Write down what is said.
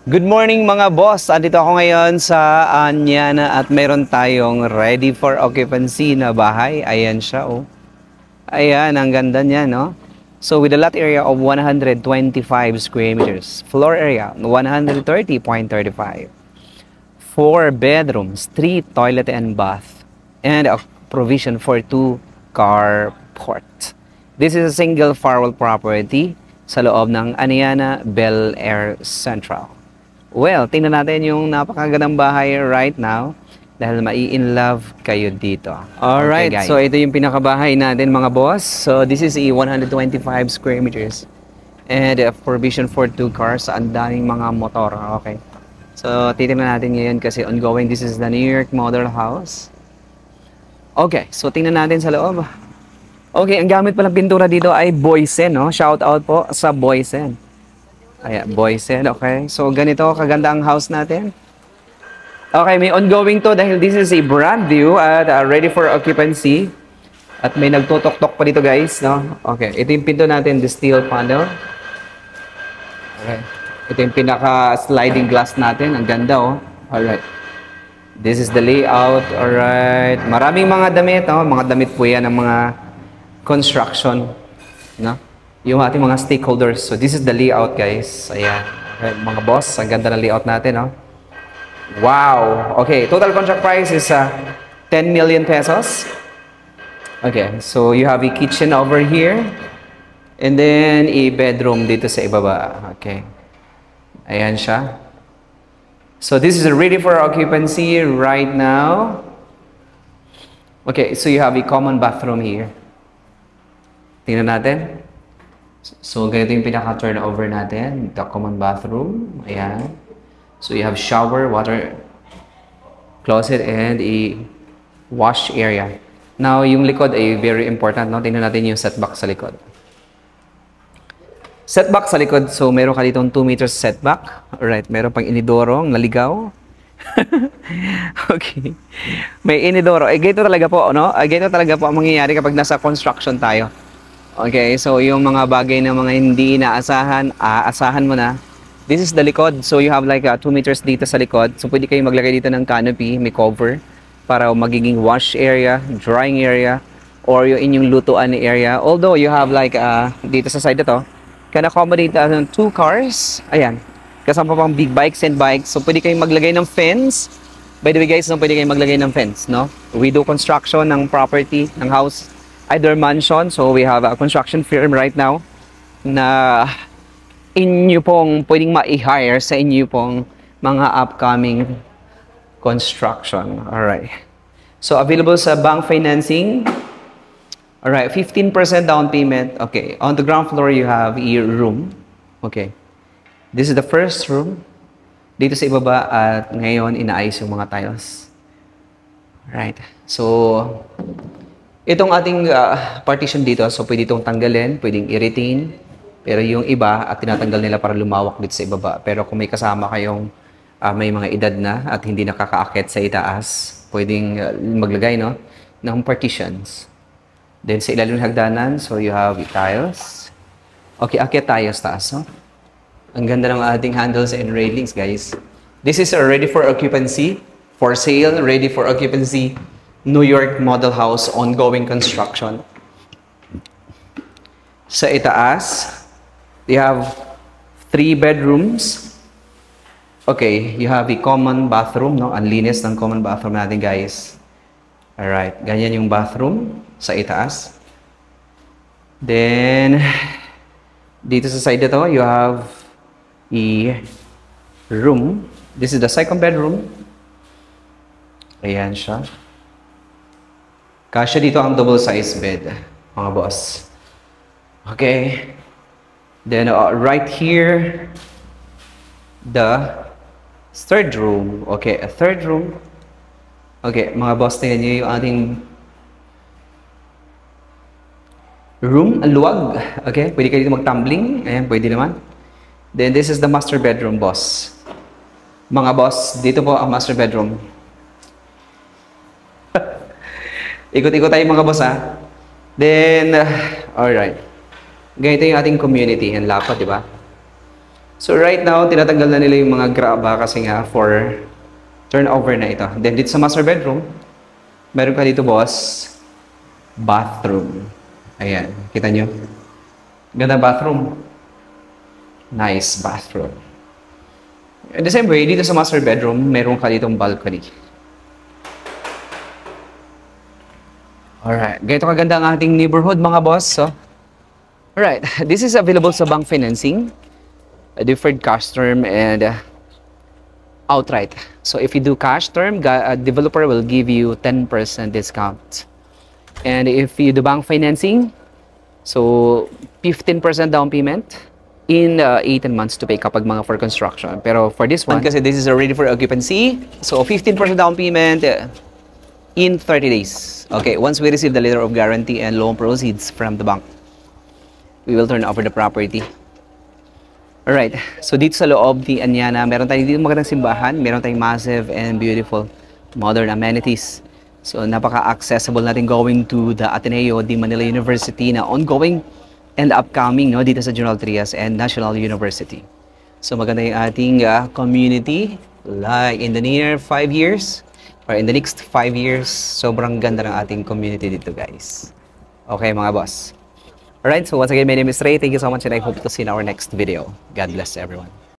Good morning mga boss! Andito ako ngayon sa Anyana at meron tayong ready for occupancy na bahay. Ayan siya oh. Ayan, ang ganda niya no. So with a lot area of 125 square meters. Floor area 130.35. 4 bedrooms, 3 toilet and bath. And a provision for 2 carport. This is a single farewell property sa loob ng Anyana Bel Air Central. Well, tingnan natin yung napakagandang bahay right now dahil mai-in-love kayo dito. Alright, okay, so ito yung pinakabahay natin mga boss. So this is a 125 square meters and a provision for 2 cars. Ang daming mga motor. Okay. So titingnan natin ngayon kasi ongoing. This is the New York Model House. Okay, so tingnan natin sa loob. Okay, ang gamit palang pintura dito ay Boysen, no? Shout out po sa Boysen. Ayan, Boysen, okay. So, ganito, kaganda ang house natin. Okay, may ongoing to dahil this is a brand new at ready for occupancy. At may nagtutok-tok pa dito, guys, no? Okay, ito yung pinto natin, the steel panel. Okay. Ito yung pinaka-sliding glass natin. Ang ganda, oh. Alright. This is the layout. Alright. Maraming mga damit, no? Mga damit po yan ng mga construction, no? Yung ating mga stakeholders. So, this is the layout, guys. Ayan. Okay, mga boss, ang ganda ng layout natin, no? Wow! Okay, total contract price is 10 million pesos. Okay, so you have a kitchen over here. And then, a bedroom dito sa ibaba. Okay. Ayan siya. So, this is ready for occupancy right now. Okay, so you have a common bathroom here. Tingnan natin. So, ganito yung pinaka-turnover natin. The common bathroom. Ayan. So, you have shower, water, closet, and a wash area. Now, yung likod ay very important, no? Tingnan natin yung setback sa likod. Setback sa likod. So, meron ka ditong 2 meters setback. Alright. Meron pang inidorong naligaw. Okay. May inidoro. Eh, ganito talaga po, no? Ganito talaga po ang mangyayari kapag nasa construction tayo. Okay, so yung mga bagay na mga hindi inaasahan, aasahan mo na. This is the likod. So you have like 2 meters dito sa likod. So pwede kayong maglagay dito ng canopy, may cover para magiging wash area, drying area, or yung inyong lutuan area. Although you have like dito sa side na to, can accommodate 2 cars. Ayan. Kasama pang big bikes and bikes. So pwede kayong maglagay ng fence. By the way guys, no, pwede kayong maglagay ng fence, no? We do construction ng property, ng house, either mansion. So we have a construction firm right now na inyo pong pwedeng ma-hire sa inyo pong mga upcoming construction. Alright. So available sa bank financing. Alright, 15% down payment. Okay, on the ground floor you have a room. Okay. This is the first room. Dito sa ibaba at ngayon inaayos yung mga tiles. Alright. So itong ating partition dito, so pwede itong tanggalin, pwedeng i-retain. Pero yung iba, at tinatanggal nila para lumawak dito sa ibaba. Pero kung may kasama kayong may mga edad na at hindi nakakaakit sa itaas, pwedeng maglagay no, ng partitions. Then sa ilalim ng hagdanan, so you have tiles. Okay, akyat tayo sa taas. No? Ang ganda ng ating handles and railings, guys. This is a ready for occupancy, for sale, ready for occupancy. New York Model House, ongoing construction. Sa itaas, you have 3 bedrooms. Okay, you have a common bathroom, no? Ang linis ng common bathroom natin, guys. Alright, ganyan yung bathroom sa itaas. Then, dito sa side na to, you have a room. This is the second bedroom. Ayan siya. Kasya dito ang double size bed, mga boss. Okay. Then right here, the third room. Okay, a third room. Okay, mga boss, tingnan nyo yung ating room. Ang luwag. Okay, pwede kayo dito mag-tumbling. Ayan, pwede naman. Then this is the master bedroom, boss. Mga boss, dito po ang master bedroom. Ikot-ikot tayo mga boss ha. Then, alright. Ganito yung ating community. Ang lapad, di ba? So right now, tinatanggal na nila yung mga graba kasi nga for turnover na ito. Then dito sa master bedroom, meron ka dito, boss, bathroom. Ayan, kita nyo? Ganda bathroom. Nice bathroom. In the same way, dito sa master bedroom, meron ka ditong balcony. Alright, ganito kaganda ang ating neighborhood, mga boss. So, alright, this is available sa bank financing, a deferred cash term, and outright. So if you do cash term, a developer will give you 10% discount. And if you do bank financing, so 15% down payment in 18 months to pay kapag mga for construction. Pero for this one, kasi this is already for occupancy, so 15% down payment in 30 days. Okay, once we receive the letter of guarantee and loan proceeds from the bank, we will turn over the property. Alright, so dito sa loob ni Anyana, meron tayong dito magandang simbahan, meron tayong massive and beautiful modern amenities. So napaka-accessible natin going to the Ateneo de Manila University na ongoing and upcoming, no, dito sa General Trias and National University. So maganda yung ating community, like in the near 5 years or in the next 5 years, sobrang ganda ng ating community dito, guys. Okay, mga boss. Alright, so once again, my name is Ray. Thank you so much and I hope to see you in our next video. God bless everyone.